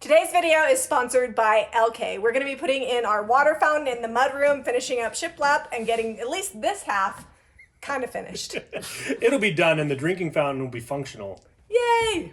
Today's video is sponsored by ELKAY. We're going to be putting in our water fountain in the mudroom, finishing up shiplap, and getting at least this half kind of finished. It'll be done and the drinking fountain will be functional. Yay!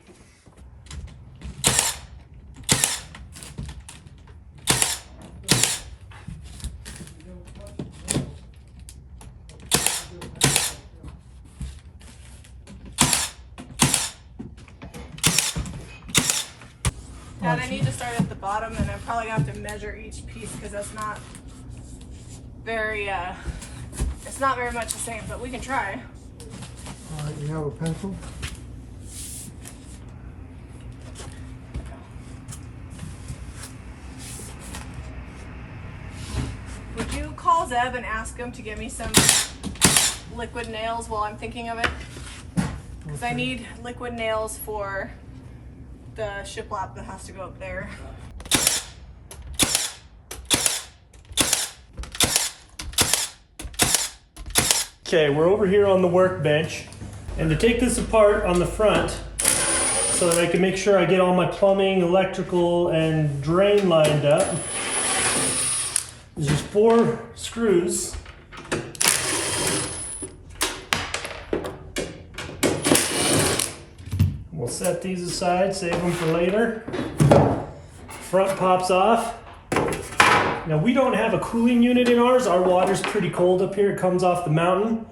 Dad, I need to start at the bottom, and I'm probably going to have to measure each piece because that's not very, it's not very much the same, but we can try. All right, you have a pencil? Would you call Zeb and ask him to give me some liquid nails while I'm thinking of it? Because I need liquid nails for the shiplap that has to go up there. Okay, we're over here on the workbench, and to take this apart on the front so that I can make sure I get all my plumbing, electrical, and drain lined up, there's just 4 screws. We'll set these aside, save them for later. Front pops off. Now we don't have a cooling unit in ours. Our water's pretty cold up here. It comes off the mountain,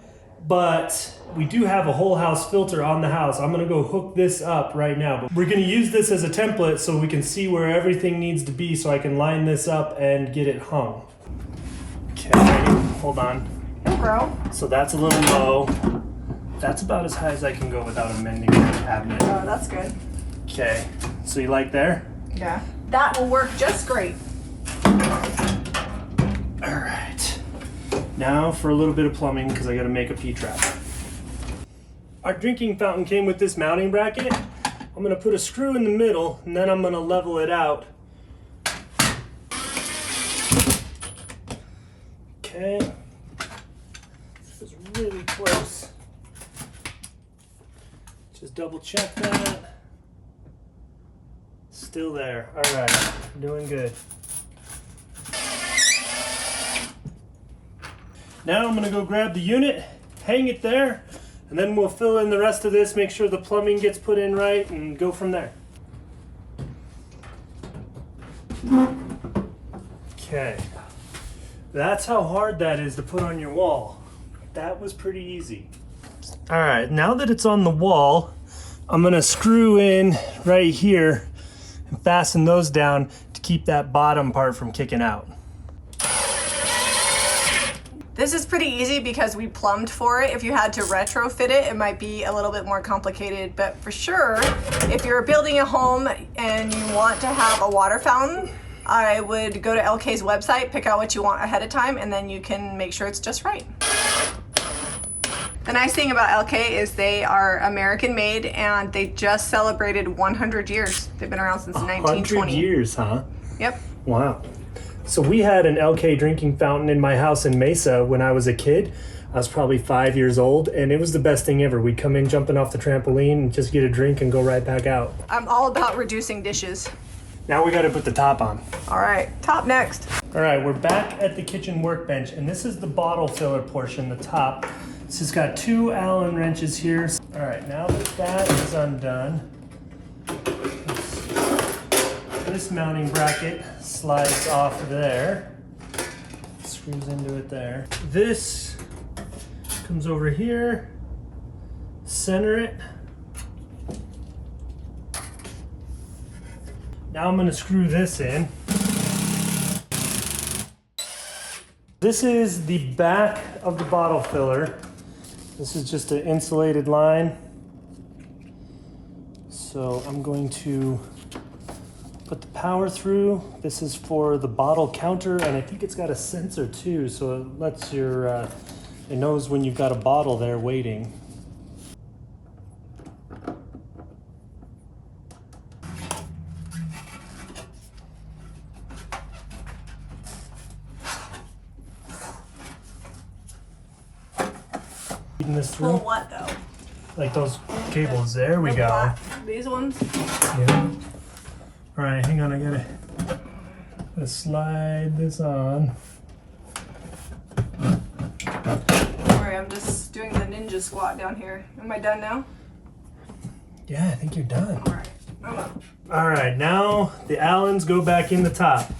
but we do have a whole house filter on the house. I'm gonna go hook this up right now. But we're gonna use this as a template so we can see where everything needs to be so I can line this up and get it hung. Okay, hold on. It'll grow. So that's a little low. That's about as high as I can go without amending the cabinet. Oh, that's good. Okay, so you like there? Yeah. That will work just great. All right. Now for a little bit of plumbing because I got to make a P-trap. Our drinking fountain came with this mounting bracket. I'm going to put a screw in the middle and then I'm going to level it out. Okay. This is really close. Just double check that. Still there. All right, doing good. Now I'm gonna go grab the unit, hang it there, and then we'll fill in the rest of this, make sure the plumbing gets put in right, and go from there. Okay. That's how hard that is to put on your wall. That was pretty easy. All right, now that it's on the wall, I'm gonna screw in right here and fasten those down to keep that bottom part from kicking out. This is pretty easy because we plumbed for it. If you had to retrofit it, it might be a little bit more complicated, but for sure, if you're building a home and you want to have a water fountain, I would go to ELKAY's website, pick out what you want ahead of time, and then you can make sure it's just right. The nice thing about ELKAY is they are American made and they just celebrated 100 years. They've been around since 1920. 100 years, huh? Yep. Wow. So we had an ELKAY drinking fountain in my house in Mesa when I was a kid. I was probably 5 years old, and it was the best thing ever. We'd come in jumping off the trampoline and just get a drink and go right back out. I'm all about reducing dishes. Now we got to put the top on. All right, top next. All right, we're back at the kitchen workbench, and this is the bottle filler portion, the top. This has got 2 Allen wrenches here. All right, now that that is undone, this mounting bracket slides off there, screws into it there. This comes over here, center it. Now I'm going to screw this in. This is the back of the bottle filler. This is just an insulated line. So I'm going to put the power through. This is for the bottle counter, and I think it's got a sensor too, so it lets your, it knows when you've got a bottle there waiting. Feeding this through. Pull what though? Like those cables. There we The go. black- These ones? Yeah. All right, hang on, I gotta slide this on. Don't worry, I'm just doing the ninja squat down here. Am I done now? Yeah, I think you're done. All right, I'm up. All right, now the Allens go back in the top.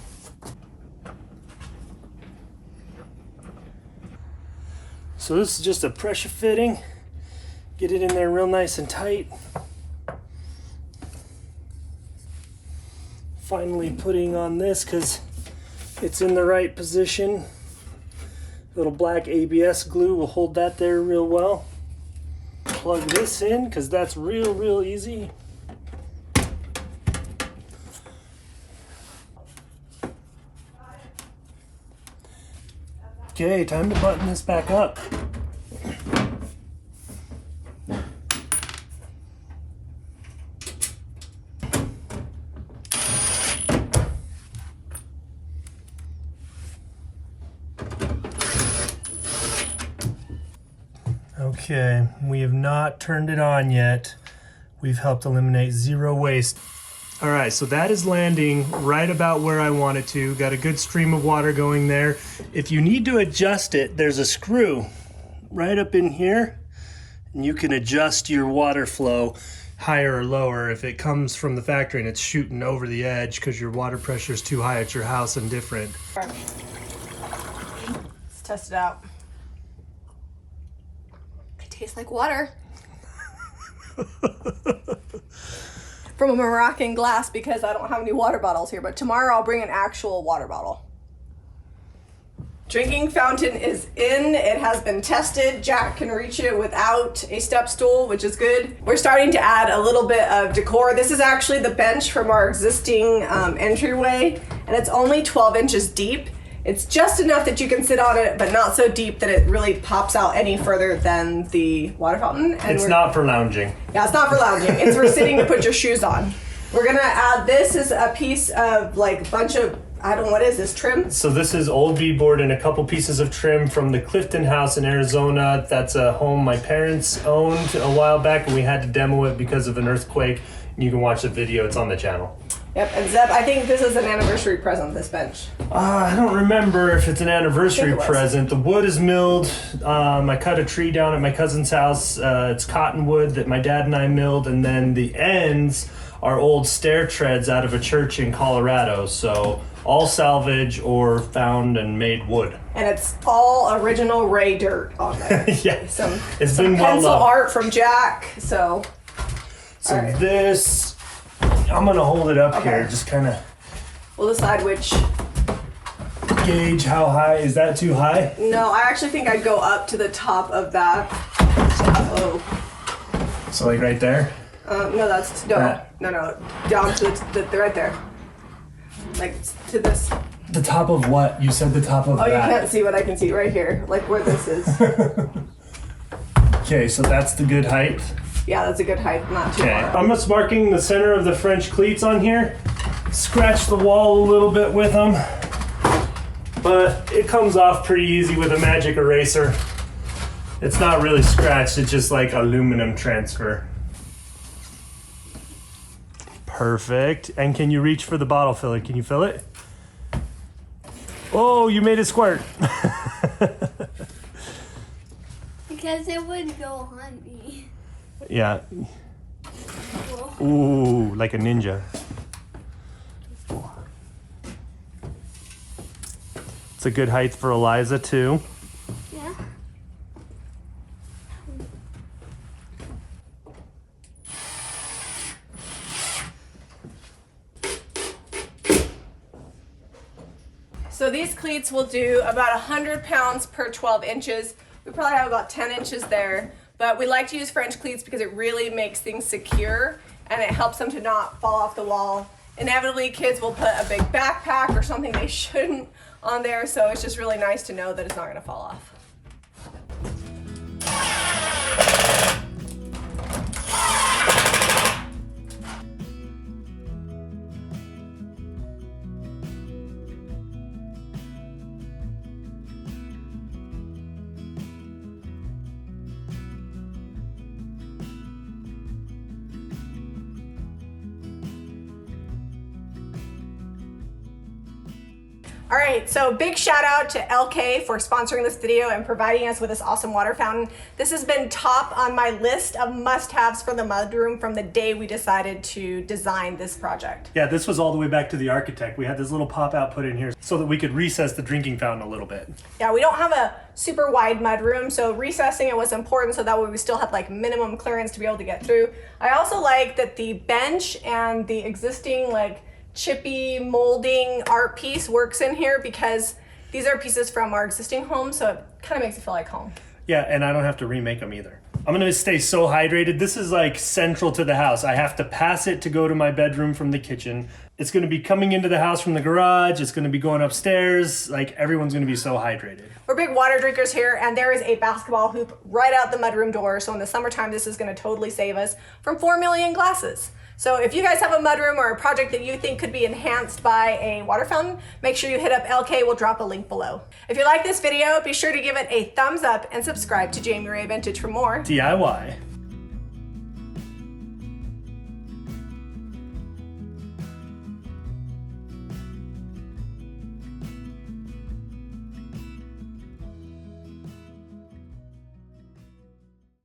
So this is just a pressure fitting. Get it in there real nice and tight. Finally putting on this because it's in the right position. Little black ABS glue will hold that there real well. Plug this in because that's real easy. Okay, time to button this back up. Okay, we have not turned it on yet. We've helped eliminate zero waste. All right, so that is landing right about where I want it to. Got a good stream of water going there. If you need to adjust it, there's a screw right up in here, and you can adjust your water flow higher or lower. If it comes from the factory and it's shooting over the edge because your water pressure is too high at your house and different. Let's test it out. It tastes like water. From a Moroccan glass because I don't have any water bottles here, but tomorrow I'll bring an actual water bottle. Drinking fountain is in. It has been tested. Jack can reach it without a step stool, which is good. We're starting to add a little bit of decor. This is actually the bench from our existing entryway, and it's only 12 inches deep. It's just enough that you can sit on it, but not so deep that it really pops out any further than the water fountain. And it's not for lounging. Yeah, it's not for lounging. It's for sitting to put your shoes on. We're gonna add, this is a piece of like bunch of, I don't know, what is this, trim? So this is old beadboard and a couple pieces of trim from the Clifton house in Arizona. That's a home my parents owned a while back, and we had to demo it because of an earthquake. You can watch the video, it's on the channel. Yep, and Zeb, I think this is an anniversary present, this bench. I don't remember if it's an anniversary present. The wood is milled. I cut a tree down at my cousin's house. It's cottonwood that my dad and I milled, and then the ends are old stair treads out of a church in Colorado. So all salvage or found and made wood. And it's all original Ray dirt on there. Yeah, Some been well pencil loved. art from Jack, so. So all right. this, I'm gonna hold it up Okay. here, just kind of We'll decide which. gauge how high. Is that too high? No, I actually think I'd go up to the top of that. Oh. So like right there? No, that's, no, That. no, down to the right there. Like to this. The top of what? You said the top of Oh, that. you can't see what I can see right here, like where this is. Okay, so that's the good height. Yeah, that's a good height, not too Okay, far. I'm just marking the center of the French cleats on here. Scratch the wall a little bit with them, but it comes off pretty easy with a magic eraser. It's not really scratched, it's just like aluminum transfer. Perfect. And can you reach for the bottle filler? Can you fill it? Oh, you made it squirt. Because it would go on me. Yeah. Ooh, like a ninja. It's a good height for Eliza too. Yeah. So these cleats will do about 100 pounds per 12 inches. We probably have about 10 inches there, but we like to use French cleats because it really makes things secure and it helps them to not fall off the wall. Inevitably, kids will put a big backpack or something they shouldn't on there, so it's just really nice to know that it's not gonna fall off. All right, so big shout out to ELKAY for sponsoring this video and providing us with this awesome water fountain. This has been top on my list of must-haves for the mudroom from the day we decided to design this project. Yeah, this was all the way back to the architect. We had this little pop-out put in here so that we could recess the drinking fountain a little bit. Yeah, we don't have a super wide mudroom, so recessing it was important so that way we still had like minimum clearance to be able to get through. I also like that the bench and the existing like chippy molding art piece works in here because these are pieces from our existing home, so it kind of makes it feel like home. Yeah, and I don't have to remake them either. I'm gonna stay so hydrated. This is like central to the house. I have to pass it to go to my bedroom from the kitchen. It's gonna be coming into the house from the garage. It's gonna be going upstairs. Like everyone's gonna be so hydrated. We're big water drinkers here, and there is a basketball hoop right out the mudroom door, so in the summertime this is gonna totally save us from 4 million glasses. So if you guys have a mudroom or a project that you think could be enhanced by a water fountain, make sure you hit up ELKAY. We'll drop a link below. If you like this video, be sure to give it a thumbs up and subscribe to Jami Ray Vintage for more DIY.